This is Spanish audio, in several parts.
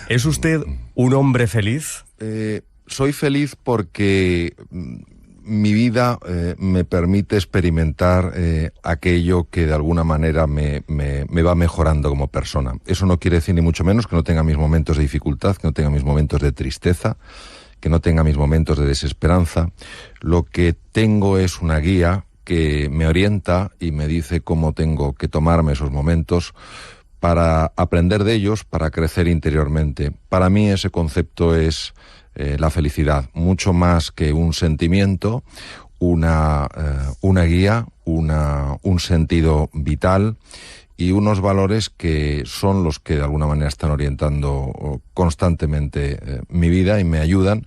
¿Es usted un hombre feliz? Soy feliz porque mi vida me permite experimentar aquello que de alguna manera me va mejorando como persona. Eso no quiere decir ni mucho menos que no tenga mis momentos de dificultad, que no tenga mis momentos de tristeza, que no tenga mis momentos de desesperanza. Lo que tengo es una guía que me orienta y me dice cómo tengo que tomarme esos momentos para aprender de ellos, para crecer interiormente. Para mí ese concepto es la felicidad, mucho más que un sentimiento, una guía, un sentido vital y unos valores que son los que de alguna manera están orientando constantemente mi vida y me ayudan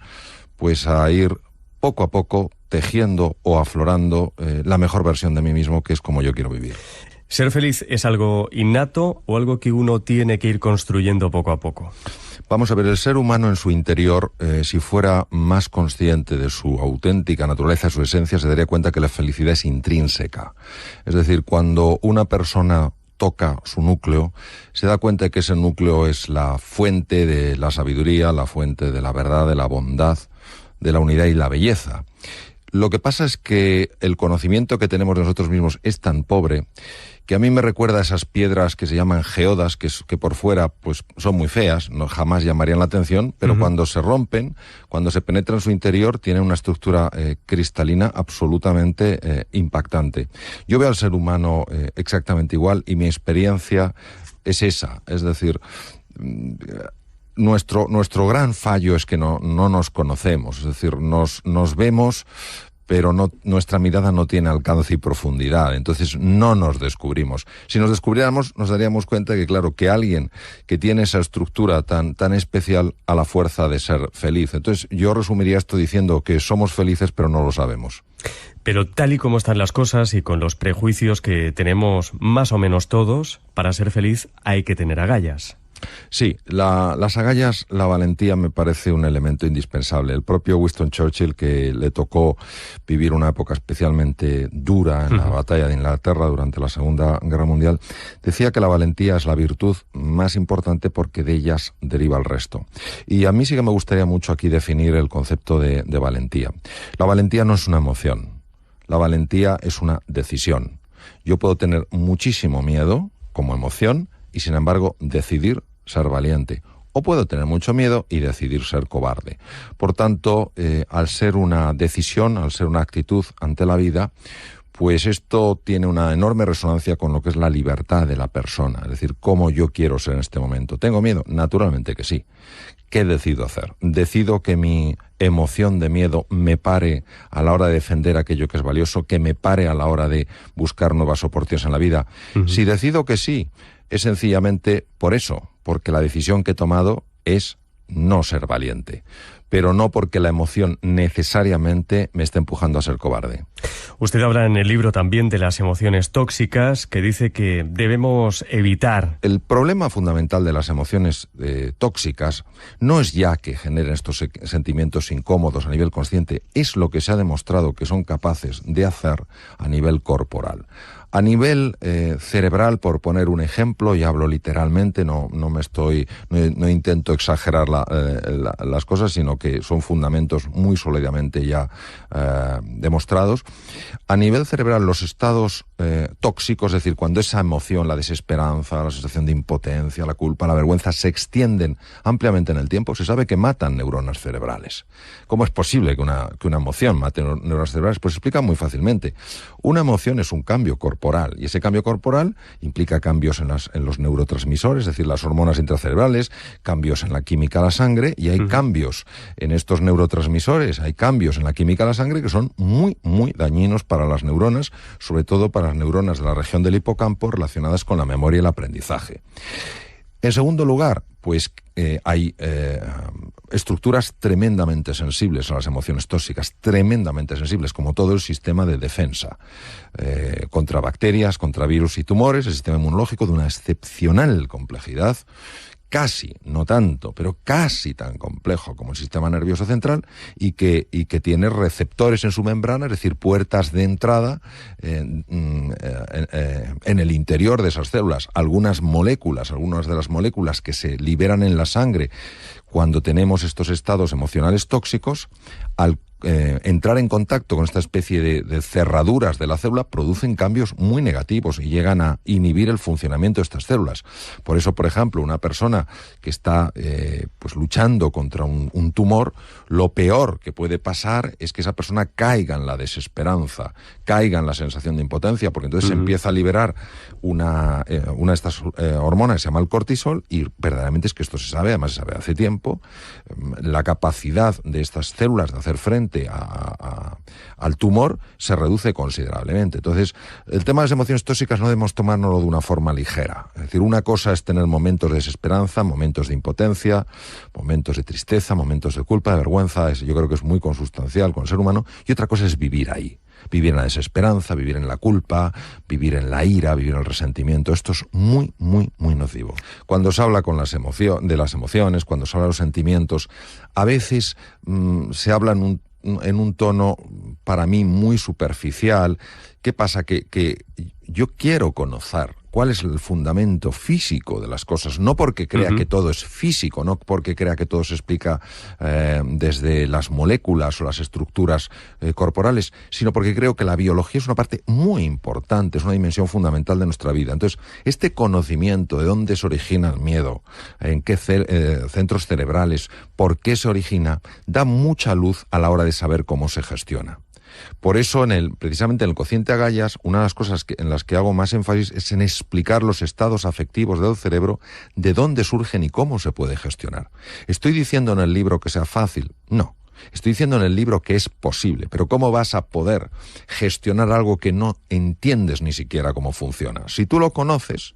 pues a ir poco a poco tejiendo o aflorando la mejor versión de mí mismo, que es como yo quiero vivir. ¿Ser feliz es algo innato o algo que uno tiene que ir construyendo poco a poco? Vamos a ver, el ser humano en su interior, si fuera más consciente de su auténtica naturaleza, su esencia, se daría cuenta que la felicidad es intrínseca. Es decir, cuando una persona toca su núcleo, se da cuenta de que ese núcleo es la fuente de la sabiduría, la fuente de la verdad, de la bondad, de la unidad y la belleza. Lo que pasa es que el conocimiento que tenemos de nosotros mismos es tan pobre que a mí me recuerda a esas piedras que se llaman geodas, que por fuera pues son muy feas, no jamás llamarían la atención, pero cuando se rompen, cuando se penetra en su interior, tienen una estructura cristalina absolutamente impactante. Yo veo al ser humano exactamente igual y mi experiencia es esa, es decir, nuestro gran fallo es que no nos conocemos, es decir, nos vemos, pero nuestra mirada no tiene alcance y profundidad, entonces no nos descubrimos. Si nos descubriéramos, nos daríamos cuenta que, claro, que alguien que tiene esa estructura tan especial a la fuerza de ser feliz. Entonces yo resumiría esto diciendo que somos felices, pero no lo sabemos. Pero tal y como están las cosas y con los prejuicios que tenemos más o menos todos, para ser feliz hay que tener agallas. Sí, las agallas, la valentía me parece un elemento indispensable. El propio Winston Churchill, que le tocó vivir una época especialmente dura en la batalla de Inglaterra durante la Segunda Guerra Mundial, decía que la valentía es la virtud más importante porque de ellas deriva el resto. Y a mí sí que me gustaría mucho aquí definir el concepto de valentía. La valentía no es una emoción, la valentía es una decisión. Yo puedo tener muchísimo miedo como emoción y sin embargo decidir ser valiente. O puedo tener mucho miedo y decidir ser cobarde. Por tanto, al ser una decisión, al ser una actitud ante la vida, pues esto tiene una enorme resonancia con lo que es la libertad de la persona. Es decir, cómo yo quiero ser en este momento. ¿Tengo miedo? Naturalmente que sí. ¿Qué decido hacer? ¿Decido que mi emoción de miedo me pare a la hora de defender aquello que es valioso, que me pare a la hora de buscar nuevas oportunidades en la vida? Si decido que sí, es sencillamente por eso, porque la decisión que he tomado es no ser valiente, pero no porque la emoción necesariamente me esté empujando a ser cobarde. Usted habla en el libro también de las emociones tóxicas, que dice que debemos evitar. El problema fundamental de las emociones tóxicas no es ya que generen estos sentimientos incómodos a nivel consciente, es lo que se ha demostrado que son capaces de hacer a nivel corporal. A nivel cerebral, por poner un ejemplo, y hablo literalmente, no intento exagerar las cosas, sino que son fundamentos muy sólidamente ya demostrados. A nivel cerebral, los estados tóxicos, es decir, cuando esa emoción, la desesperanza, la sensación de impotencia, la culpa, la vergüenza, se extienden ampliamente en el tiempo, se sabe que matan neuronas cerebrales. ¿Cómo es posible que una emoción mate neuronas cerebrales? Pues se explica muy fácilmente. Una emoción es un cambio corporal, y ese cambio corporal implica cambios en los neurotransmisores, es decir, las hormonas intracerebrales, cambios en la química de la sangre, y hay cambios en estos neurotransmisores, hay cambios en la química de la sangre que son muy, muy dañinos para las neuronas, sobre todo para las neuronas de la región del hipocampo relacionadas con la memoria y el aprendizaje. En segundo lugar, pues hay estructuras tremendamente sensibles a las emociones tóxicas, tremendamente sensibles, como todo el sistema de defensa contra bacterias, contra virus y tumores, el sistema inmunológico de una excepcional complejidad casi, no tanto, pero casi tan complejo como el sistema nervioso central y que tiene receptores en su membrana, es decir, puertas de entrada en el interior de esas células. Algunas de las moléculas que se liberan en la sangre cuando tenemos estos estados emocionales tóxicos, al entrar en contacto con esta especie de cerraduras de la célula, producen cambios muy negativos y llegan a inhibir el funcionamiento de estas células. Por eso, por ejemplo, una persona que está pues luchando contra un tumor, lo peor que puede pasar es que esa persona caiga en la desesperanza, caiga en la sensación de impotencia, porque entonces se empieza a liberar una de estas hormonas que se llama el cortisol, y verdaderamente es que esto se sabe, además se sabe hace tiempo, la capacidad de estas células de hacer frente al tumor se reduce considerablemente. Entonces, el tema de las emociones tóxicas no debemos tomárnoslo de una forma ligera. Es decir, una cosa es tener momentos de desesperanza, momentos de impotencia, momentos de tristeza, momentos de culpa, de vergüenza. Yo creo que es muy consustancial con el ser humano. Y otra cosa es vivir ahí. Vivir en la desesperanza, vivir en la culpa, vivir en la ira, vivir en el resentimiento. Esto es muy, muy, muy nocivo. Cuando se habla de las emociones, cuando se habla de los sentimientos, a veces se habla en un tono, para mí, muy superficial. ¿Qué pasa? Que yo quiero conocer cuál es el fundamento físico de las cosas, no porque crea que todo es físico, no porque crea que todo se explica desde las moléculas o las estructuras corporales, sino porque creo que la biología es una parte muy importante, es una dimensión fundamental de nuestra vida. Entonces, este conocimiento de dónde se origina el miedo, en qué centros cerebrales, por qué se origina, da mucha luz a la hora de saber cómo se gestiona. Por eso, precisamente en el cociente Agallas, una de las cosas en las que hago más énfasis es en explicar los estados afectivos del cerebro, de dónde surgen y cómo se puede gestionar. ¿Estoy diciendo en el libro que sea fácil? No. Estoy diciendo en el libro que es posible, pero ¿cómo vas a poder gestionar algo que no entiendes ni siquiera cómo funciona? Si tú lo conoces,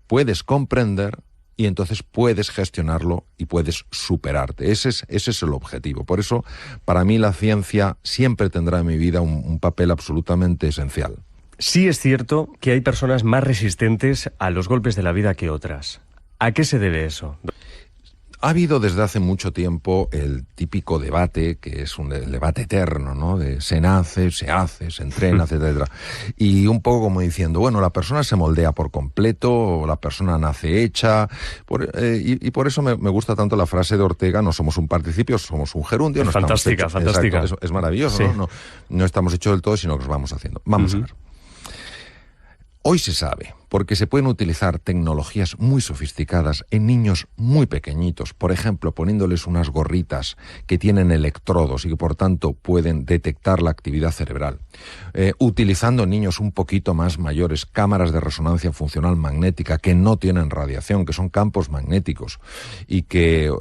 puedes comprender y entonces puedes gestionarlo y puedes superarte. Ese es el objetivo. Por eso, para mí, la ciencia siempre tendrá en mi vida un papel absolutamente esencial. Sí es cierto que hay personas más resistentes a los golpes de la vida que otras. ¿A qué se debe eso? Ha habido desde hace mucho tiempo el típico debate, que es el debate eterno, ¿no? De se nace, se hace, se entrena, etcétera. Y un poco como diciendo, bueno, la persona se moldea por completo, o la persona nace hecha. Y por eso me gusta tanto la frase de Ortega, no somos un participio, somos un gerundio. Es fantástica, fantástica. Exacto, es maravilloso, sí. No estamos hechos del todo, sino que nos vamos haciendo. Vamos a ver. Hoy se sabe, porque se pueden utilizar tecnologías muy sofisticadas en niños muy pequeñitos, por ejemplo, poniéndoles unas gorritas que tienen electrodos y que por tanto pueden detectar la actividad cerebral, utilizando en niños un poquito más mayores cámaras de resonancia funcional magnética que no tienen radiación, que son campos magnéticos, y que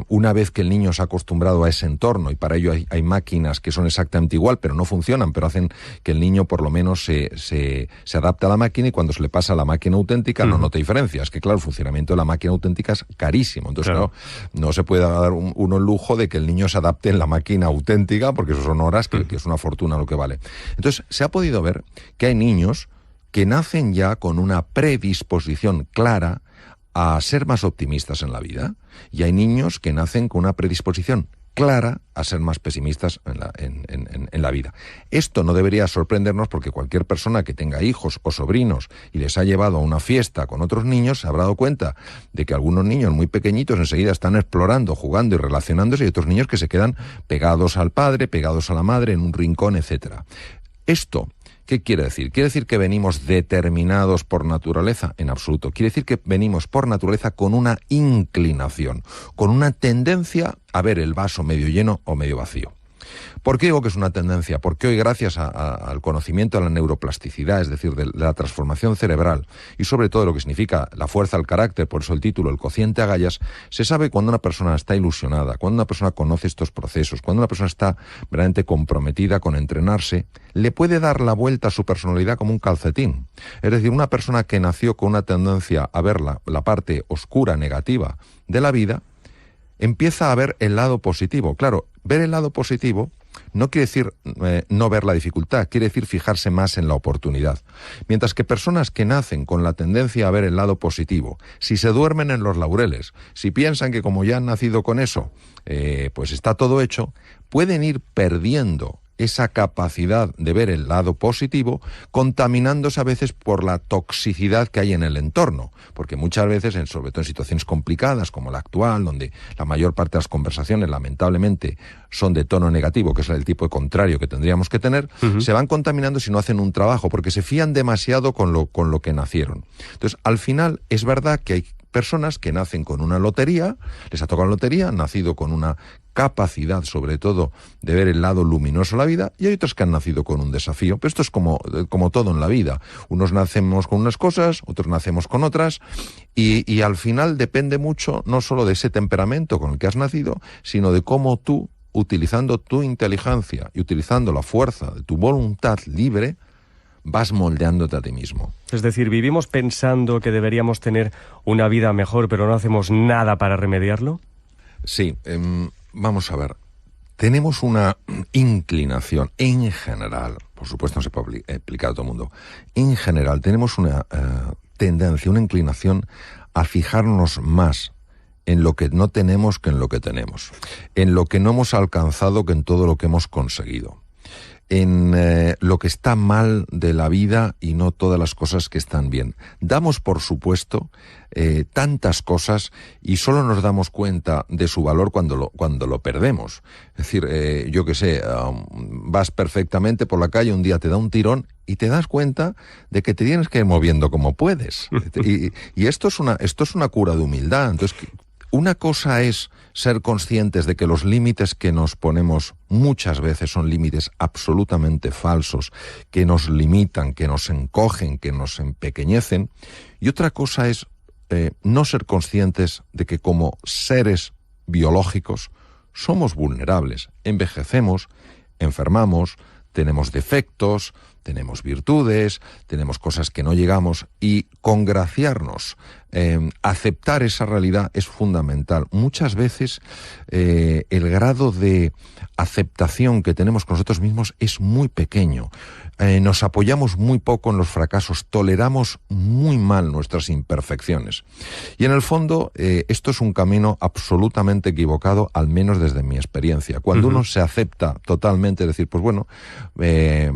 una vez que el niño se ha acostumbrado a ese entorno, y para ello hay máquinas que son exactamente igual, pero no funcionan, pero hacen que el niño por lo menos se adapte a la máquina, y cuando se le pasa a la máquina auténtica no note diferencias. Que claro, el funcionamiento de la máquina auténtica es carísimo. Entonces, claro, no se puede dar uno el lujo de que el niño se adapte en la máquina auténtica, porque eso son horas que es una fortuna lo que vale. Entonces, se ha podido ver que hay niños que nacen ya con una predisposición clara a ser más optimistas en la vida, y hay niños que nacen con una predisposición clara a ser más pesimistas en la vida. Esto no debería sorprendernos, porque cualquier persona que tenga hijos o sobrinos y les ha llevado a una fiesta con otros niños se habrá dado cuenta de que algunos niños muy pequeñitos enseguida están explorando, jugando y relacionándose, y otros niños que se quedan pegados al padre, pegados a la madre, en un rincón, etcétera. Esto, ¿qué quiere decir? ¿Quiere decir que venimos determinados por naturaleza? En absoluto. Quiere decir que venimos por naturaleza con una inclinación, con una tendencia a ver el vaso medio lleno o medio vacío. ¿Por qué digo que es una tendencia? Porque hoy, gracias al conocimiento de la neuroplasticidad, es decir, de la transformación cerebral, y sobre todo de lo que significa la fuerza del carácter, por eso el título, el cociente Agallas, se sabe cuando una persona está ilusionada, cuando una persona conoce estos procesos, cuando una persona está verdaderamente comprometida con entrenarse, le puede dar la vuelta a su personalidad como un calcetín. Es decir, una persona que nació con una tendencia a ver la parte oscura, negativa de la vida, empieza a ver el lado positivo. Claro, ver el lado positivo no quiere decir no ver la dificultad, quiere decir fijarse más en la oportunidad. Mientras que personas que nacen con la tendencia a ver el lado positivo, si se duermen en los laureles, si piensan que como ya han nacido con eso, pues está todo hecho, pueden ir perdiendo esa capacidad de ver el lado positivo, contaminándose a veces por la toxicidad que hay en el entorno, porque muchas veces, sobre todo en situaciones complicadas como la actual, donde la mayor parte de las conversaciones lamentablemente son de tono negativo, que es el tipo de contrario que tendríamos que tener, se van contaminando si no hacen un trabajo, porque se fían demasiado con lo que nacieron. Entonces, al final, es verdad que hay personas que nacen con una lotería, les ha tocado la lotería, han nacido con una capacidad, sobre todo, de ver el lado luminoso de la vida, y hay otros que han nacido con un desafío. Pero esto es como todo en la vida. Unos nacemos con unas cosas, otros nacemos con otras, y al final depende mucho no solo de ese temperamento con el que has nacido, sino de cómo tú, utilizando tu inteligencia y utilizando la fuerza de tu voluntad libre, vas moldeándote a ti mismo. Es decir, vivimos pensando que deberíamos tener una vida mejor, pero no hacemos nada para remediarlo. Sí, vamos a ver. Tenemos una inclinación en general, por supuesto no se puede aplicar a todo el mundo, en general tenemos una tendencia, una inclinación a fijarnos más en lo que no tenemos que en lo que tenemos, en lo que no hemos alcanzado que en todo lo que hemos conseguido, en lo que está mal de la vida y no todas las cosas que están bien. Damos por supuesto tantas cosas y solo nos damos cuenta de su valor cuando lo perdemos. Es decir, yo qué sé, vas perfectamente por la calle, un día te da un tirón y te das cuenta de que te tienes que ir moviendo como puedes. Y esto es una cura de humildad. Entonces, una cosa es ser conscientes de que los límites que nos ponemos muchas veces son límites absolutamente falsos, que nos limitan, que nos encogen, que nos empequeñecen. Y otra cosa es no ser conscientes de que como seres biológicos somos vulnerables, envejecemos, enfermamos, tenemos defectos, tenemos virtudes, tenemos cosas que no llegamos, y congraciarnos, aceptar esa realidad es fundamental. Muchas veces el grado de aceptación que tenemos con nosotros mismos es muy pequeño. Nos apoyamos muy poco en los fracasos, toleramos muy mal nuestras imperfecciones. Y en el fondo, esto es un camino absolutamente equivocado, al menos desde mi experiencia. Cuando uno se acepta totalmente, decir, pues bueno,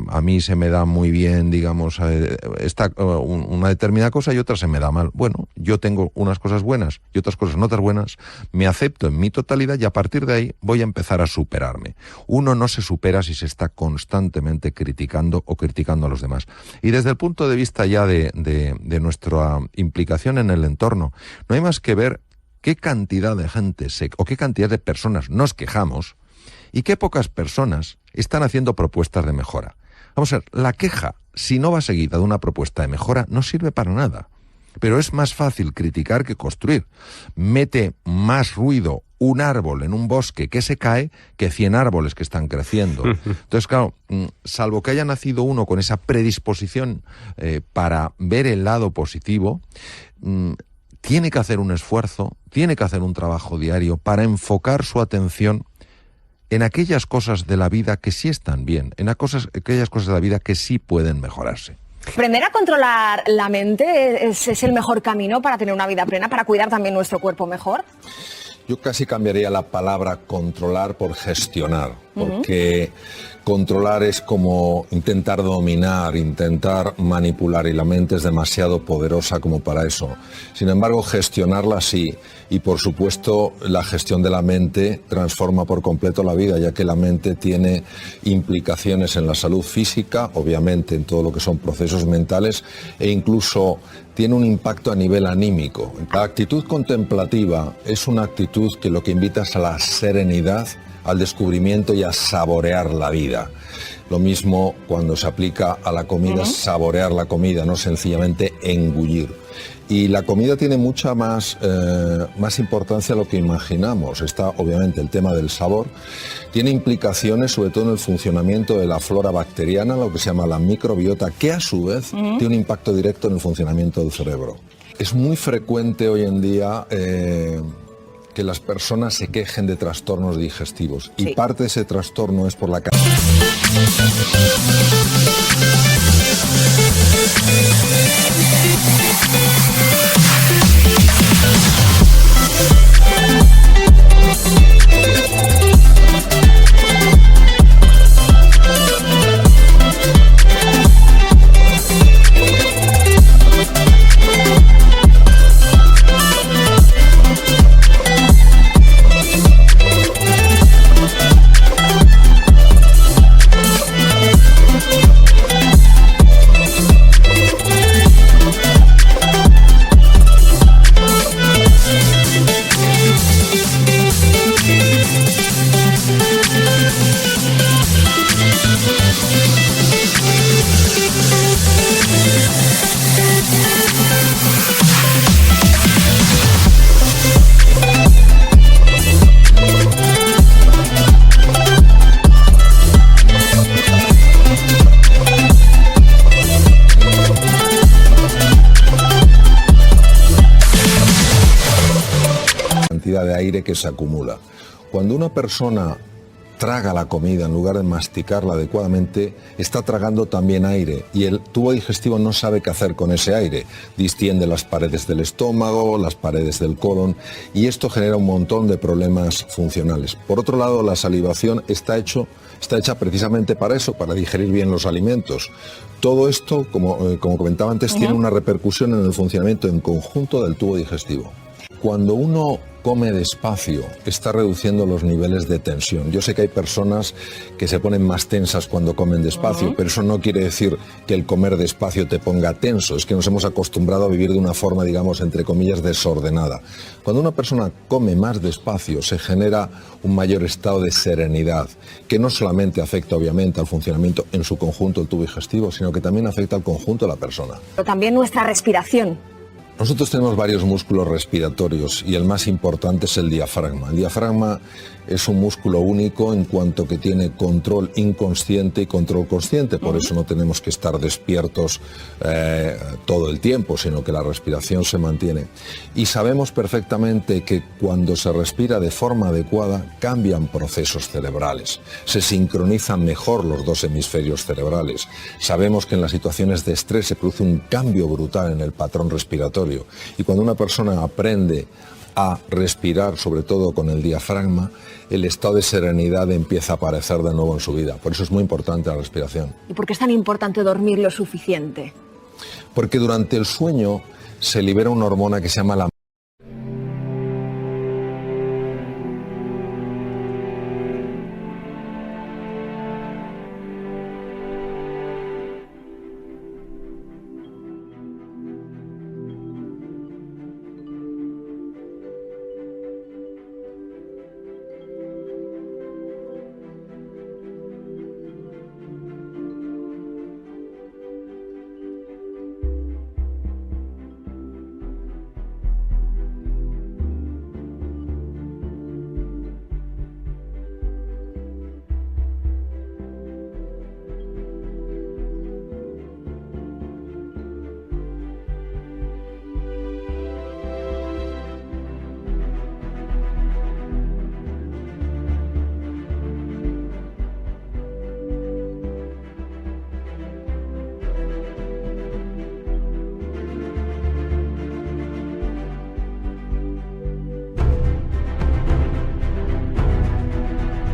a mí se me da muy bien, digamos, una determinada cosa y otra se me da mal. Bueno, yo tengo unas cosas buenas y otras cosas no tan buenas, me acepto en mi totalidad y a partir de ahí voy a empezar a superarme. Uno no se supera si se está constantemente criticando o criticando a los demás. Y desde el punto de vista ya de nuestra implicación en el entorno, no hay más que ver qué cantidad de gente o qué cantidad de personas nos quejamos y qué pocas personas están haciendo propuestas de mejora. Vamos a ver, la queja, si no va seguida de una propuesta de mejora, no sirve para nada. Pero es más fácil criticar que construir. Mete más ruido un árbol en un bosque que se cae que 100 árboles que están creciendo. Entonces, claro, salvo que haya nacido uno con esa predisposición para ver el lado positivo, tiene que hacer un esfuerzo, tiene que hacer un trabajo diario para enfocar su atención en aquellas cosas de la vida que sí están bien, en aquellas cosas de la vida que sí pueden mejorarse. ¿Aprender a controlar la mente es el mejor camino para tener una vida plena, para cuidar también nuestro cuerpo mejor? Yo casi cambiaría la palabra controlar por gestionar, porque controlar es como intentar dominar, intentar manipular, y la mente es demasiado poderosa como para eso. Sin embargo, gestionarla sí, y por supuesto la gestión de la mente transforma por completo la vida, ya que la mente tiene implicaciones en la salud física, obviamente en todo lo que son procesos mentales, e incluso tiene un impacto a nivel anímico. La actitud contemplativa es una actitud que lo que invita es a la serenidad, al descubrimiento y a saborear la vida. Lo mismo cuando se aplica a la comida, saborear la comida, no sencillamente engullir. Y la comida tiene mucha más importancia de lo que imaginamos. Está obviamente el tema del sabor. Tiene implicaciones sobre todo en el funcionamiento de la flora bacteriana, lo que se llama la microbiota, que a su vez tiene un impacto directo en el funcionamiento del cerebro. Es muy frecuente hoy en día que las personas se quejen de trastornos digestivos. Sí. Y parte de ese trastorno es por la cantidad de aire que se acumula. Cuando una persona traga la comida en lugar de masticarla adecuadamente, está tragando también aire y el tubo digestivo no sabe qué hacer con ese aire. Distiende las paredes del estómago, las paredes del colon y esto genera un montón de problemas funcionales. Por otro lado, la salivación está hecha precisamente para eso, para digerir bien los alimentos. Todo esto, como comentaba antes, tiene una repercusión en el funcionamiento en conjunto del tubo digestivo. Cuando uno come despacio, está reduciendo los niveles de tensión. Yo sé que hay personas que se ponen más tensas cuando comen despacio, pero eso no quiere decir que el comer despacio te ponga tenso. Es que nos hemos acostumbrado a vivir de una forma, digamos, entre comillas, desordenada. Cuando una persona come más despacio, se genera un mayor estado de serenidad, que no solamente afecta, obviamente, al funcionamiento en su conjunto del tubo digestivo, sino que también afecta al conjunto de la persona. Pero también nuestra respiración. Nosotros tenemos varios músculos respiratorios y el más importante es el diafragma. El diafragma es un músculo único en cuanto que tiene control inconsciente y control consciente. Por eso no tenemos que estar despiertos todo el tiempo, sino que la respiración se mantiene. Y sabemos perfectamente que cuando se respira de forma adecuada cambian procesos cerebrales. Se sincronizan mejor los dos hemisferios cerebrales. Sabemos que en las situaciones de estrés se produce un cambio brutal en el patrón respiratorio. Y cuando una persona aprende a respirar, sobre todo con el diafragma, el estado de serenidad empieza a aparecer de nuevo en su vida. Por eso es muy importante la respiración. ¿Y por qué es tan importante dormir lo suficiente? Porque durante el sueño se libera una hormona que se llama la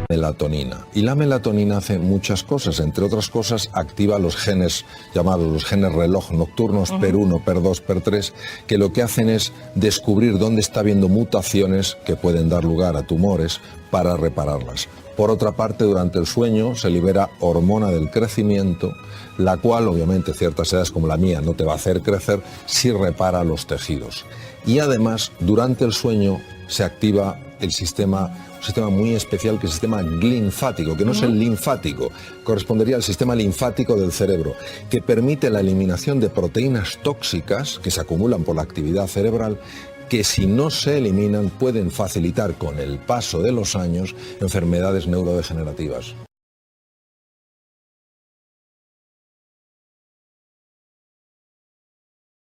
melatonina. Y la melatonina hace muchas cosas, entre otras cosas activa los genes llamados los genes reloj nocturnos PER1, PER2, PER3, que lo que hacen es descubrir dónde está habiendo mutaciones que pueden dar lugar a tumores para repararlas. Por otra parte, durante el sueño se libera hormona del crecimiento, la cual obviamente ciertas edades como la mía no te va a hacer crecer si repara los tejidos. Y además, durante el sueño se activa un sistema muy especial que es el sistema linfático, que no es el linfático, correspondería al sistema linfático del cerebro, que permite la eliminación de proteínas tóxicas que se acumulan por la actividad cerebral, que si no se eliminan pueden facilitar con el paso de los años enfermedades neurodegenerativas.